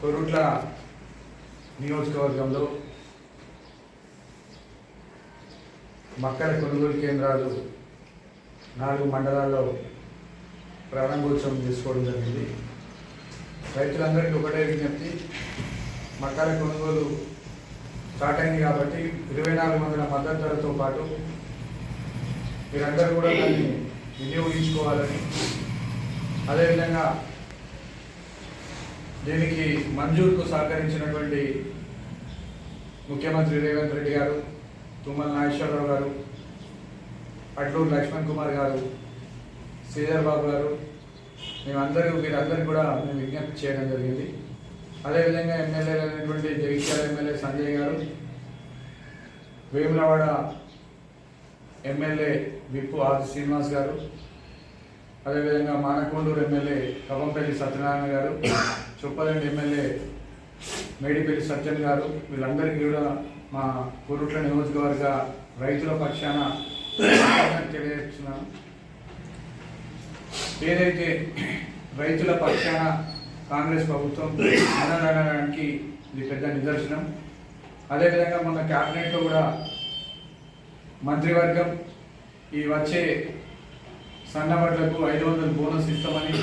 కొరుట్ల నియోజకవర్గంలో మక్కల కొనుగోలు కేంద్రాలు 4 మండలాల్లో ప్రారంభోత్సవం చేసుకోవడం జరిగింది. రైతులందరికీ ఒకటే విజ్ఞప్తి, మక్కల కొనుగోలు స్టార్ట్ అయింది కాబట్టి 2400 మద్దతు ధరతో పాటు మీరందరూ కూడా దాన్ని వినియోగించుకోవాలని, అదేవిధంగా దీనికి మంజూరుకు సహకరించినటువంటి ముఖ్యమంత్రి రేవంత్ రెడ్డి గారు, తుమ్మల నాగేశ్వరరావు గారు, అట్లూరు లక్ష్మణ్ కుమార్ గారు, శ్రీధర్ బాబు గారు, మీరందరూ కూడా మేము విజ్ఞప్తి చేయడం జరిగింది. అదేవిధంగా ఎమ్మెల్యేలు అయినటువంటి జగిత్యాల ఎమ్మెల్యే సంజయ్ గారు, వేములవాడ ఎమ్మెల్యే విప్పు ఆది శ్రీనివాస్ గారు, అదేవిధంగా మానకొండూరు ఎమ్మెల్యే కవంపల్లి సత్యనారాయణ గారు, చొప్పదండి ఎమ్మెల్యే మేడిపల్లి సత్యన్ గారు, వీళ్ళందరికీ కూడా మా కొరుట్ల నియోజకవర్గ రైతుల పక్షాన తెలియజేస్తున్నాను. ఏదైతే రైతుల పక్షాన కాంగ్రెస్ ప్రభుత్వం అనడానికి ఇది పెద్ద నిదర్శనం. అదేవిధంగా మొన్న క్యాబినెట్లో కూడా మంత్రివర్గం ఈ వచ్చే సన్నబడ్లకు 500 బోనస్ ఇస్తామని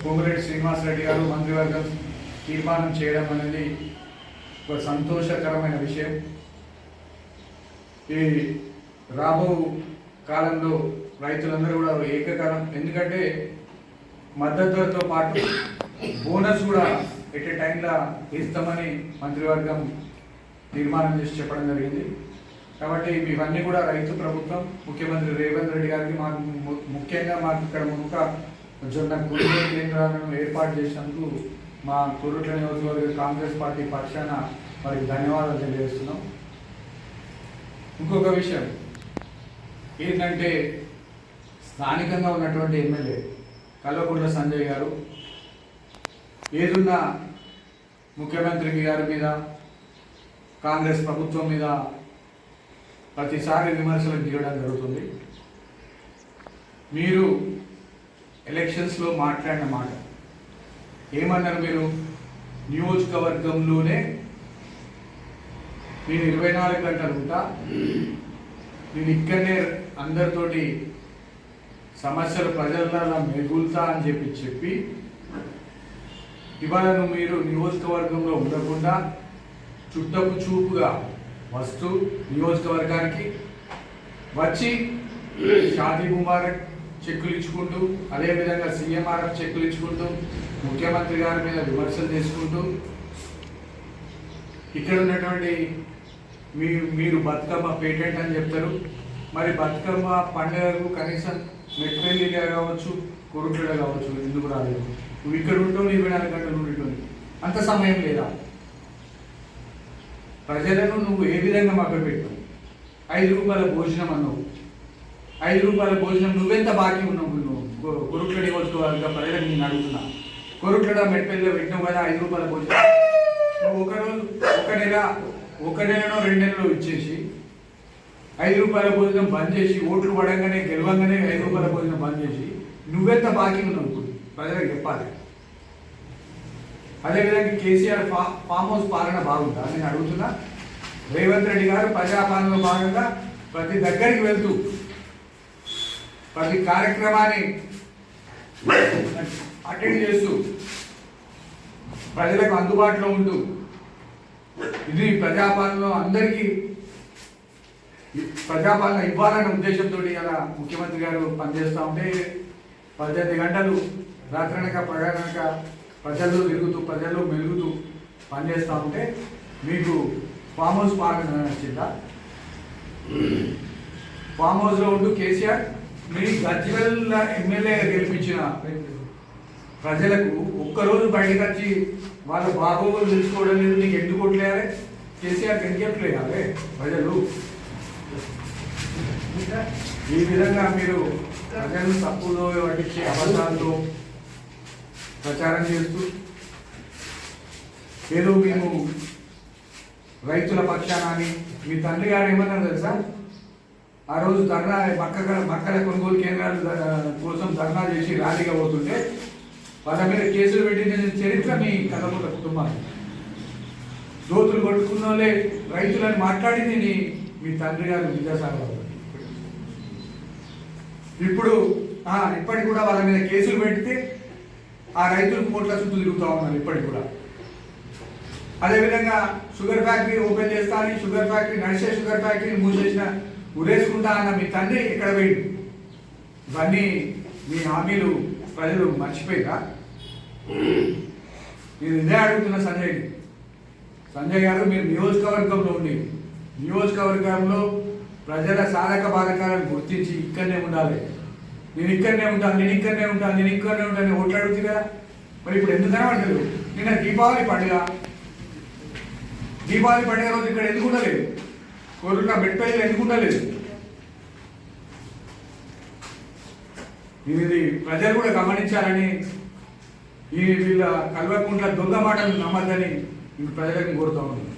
కోమరెడ్డి శ్రీనివాసరెడ్డి గారు మంత్రివర్గం తీర్మానం చేయడం అనేది ఒక సంతోషకరమైన విషయం. ఈ రాబో కాలంలో రైతులందరూ కూడా ఏకకాలం, ఎందుకంటే మద్దతు ధరతో పాటు బోనస్ కూడా ఎట్ ఏ టైంలో ఇస్తామని మంత్రివర్గం తీర్మానం చేసి చెప్పడం జరిగింది. కాబట్టి ఇవన్నీ కూడా రైతు ప్రభుత్వం ముఖ్యమంత్రి రేవంత్ రెడ్డి గారికి ముఖ్యంగా మాకు ఇక్కడ మునుక జొన్న కొనుగోలు కేంద్రాలను ఏర్పాటు చేసినందుకు మా కొరుట్ల నియోజకవర్గ కాంగ్రెస్ పార్టీ పక్షాన వారికి ధన్యవాదాలు తెలియజేస్తున్నాం. ఇంకొక విషయం ఏంటంటే, స్థానికంగా ఉన్నటువంటి ఎమ్మెల్యే కల్వకుంట్ల సంజయ్ గారు ఏదున్నా ముఖ్యమంత్రి గారి మీద, కాంగ్రెస్ ప్రభుత్వం మీద ప్రతిసారి విమర్శలకు దిగడం జరుగుతుంది. మీరు ఎలక్షన్స్లో మాట్లాడిన మాట ఏమన్నారు? మీరు నియోజకవర్గంలోనే నేను 24 గంటలు ఉంటా, నేను ఇక్కడనే అందరితోటి సమస్యలు ప్రజలలో మెగులుతా అని చెప్పి ఇవాళ మీరు నియోజకవర్గంలో ఉండకుండా చుట్టపు చూపుగా వస్తూ నియోజకవర్గానికి వచ్చి షాదీ ముబారక్ చెక్కులు ఇచ్చుకుంటూ, అదేవిధంగా సీఎంఆర్ఎఫ్ చెక్కులు ఇచ్చుకుంటూ, ముఖ్యమంత్రి గారి మీద విమర్శలు చేసుకుంటూ, ఇక్కడ ఉన్నటువంటి మీరు బతుకమ్మ పేటెంట్ అని చెప్తారు. మరి బతుకమ్మ పండుగకు కనీసం మెట్పల్లిలో కావచ్చు, కొరుట్లలో కావచ్చు ఎందుకు రాలేదు? నువ్వు ఇక్కడ ఉంటావు, 24 గంటలు ఉండేటువంటి అంత సమయం లేదా? ప్రజలను నువ్వు ఏ విధంగా మభ్యపెట్టు? 5 రూపాయల భోజనం అన్నావు. 5 రూపాయల భోజనం నువ్వెంత బాకీ ఉన్నావు? నువ్వు కొరుట్ల నియోజకవర్గ ప్రజలకు నేను అడుగుతున్నా. కొరుట్ల మెట్పల్లిలో పెట్టినావు కదా 5 రూపాయల భోజనం. నువ్వు ఒక నెలలో 2 నెలలో ఇచ్చేసి 5 రూపాయల భోజనం బంద్ చేసి, ఓట్లు పడంగానే గెలవంగానే 5 రూపాయల భోజనం బంద్ చేసి నువ్వెంత బాకీ ఉన్నావు ఇప్పుడు ప్రజలకు చెప్పాలి. అదేవిధంగా కేసీఆర్ ఫామ్ హౌస్ పాలన బాగుందా నేను అడుగుతున్నా. రేవంత్ రెడ్డి గారు ప్రజాపాలనలో భాగంగా ప్రతి దగ్గరికి వెళ్తూ ప్రతి కార్యక్రమాన్ని అటెండ్ చేస్తూ ప్రజలకు అందుబాటులో ఉంటూ ఇది ప్రజాపాలనలో అందరికీ ప్రజాపాలన ఇవ్వాలనే ఉద్దేశంతో అలా ముఖ్యమంత్రి గారు పనిచేస్తూ ఉంటే 18 గంటలు రాత్రనక ప్రయాణక ప్రజల్లో తిరుగుతూ ప్రజల్లో మెలుగుతూ పనిచేస్తూ ఉంటే మీకు ఫామ్ హౌస్ పాలన నచ్చిందా? ఫామ్ హౌస్లో ఉంటూ కేసీఆర్ మీ గజ్వేల్ ఎమ్మెల్యేగా గెలిపించిన ప్రజలకు ఒక్కరోజు బయటకు వచ్చి వాళ్ళ బాగోగులు తెలుసుకోవడం లేదు. నీకు ఎందుకు కొట్టలేయాలి? కేసీఆర్కి ఎందుకు ఎట్లేయాలి ప్రజలు? ఈ విధంగా మీరు ప్రజలను తప్పులో పట్టించే అబద్ధాలతో ప్రచారం చేస్తూ ఏదో మేము రైతుల పక్షానని, మీ తండ్రి గారు ఏమన్నారు తెలుసా? ఆ రోజు ధర్నా మక్కల కొనుగోలు కేంద్రాల కోసం ధర్నా చేసి ర్యాలీగా పోతుంటే వాళ్ళ మీద కేసులు పెట్టిన చరిత్ర మీ కథముల కుటుంబాలు. దోతులు కొట్టుకున్న వాళ్ళే రైతులని మాట్లాడింది మీ తండ్రి గారు విద్యాసాగర్. ఇప్పుడు ఇప్పటికి కూడా వాళ్ళ మీద కేసులు పెడితే ఆ రైతులు కోట్ల చుట్టూ తిరుగుతూ ఉన్నారు ఇప్పటికి కూడా. అదేవిధంగా షుగర్ ఫ్యాక్టరీ ఓపెన్ చేస్తా అని షుగర్ ఫ్యాక్టరీ నడిచే షుగర్ ఫ్యాక్టరీని మూసేసిన ఉరేసుకుంటా అన్న మీ తండ్రి ఎక్కడ పోయింది? ఇవన్నీ మీ హామీలు ప్రజలు మర్చిపోయిరా? నేను ఇదే అడుగుతున్న సంజయ్ గారు, మీరు నియోజకవర్గంలో ఉండి నియోజకవర్గంలో ప్రజల సాధక బాధకాలను గుర్తించి ఇక్కడనే ఉండాలి, నేను ఇక్కడనే ఉంటాను ఓట్లు అడుగుతుంది కదా. మరి ఇప్పుడు ఎందుకు కనబడలేదు? నిన్న దీపావళి పండుగ రోజు ఇక్కడ ఎందుకు ఉండలేదు? కోరుట్ల మెట్పల్లిలో ఎందుకు ఉండలేదు? ఇది ప్రజలు కూడా గమనించాలని, వీళ్ళ కల్వకుంట్ల దొంగ మాటలు నమ్మద్దని ప్రజలకు కోరుతా ఉన్నాను.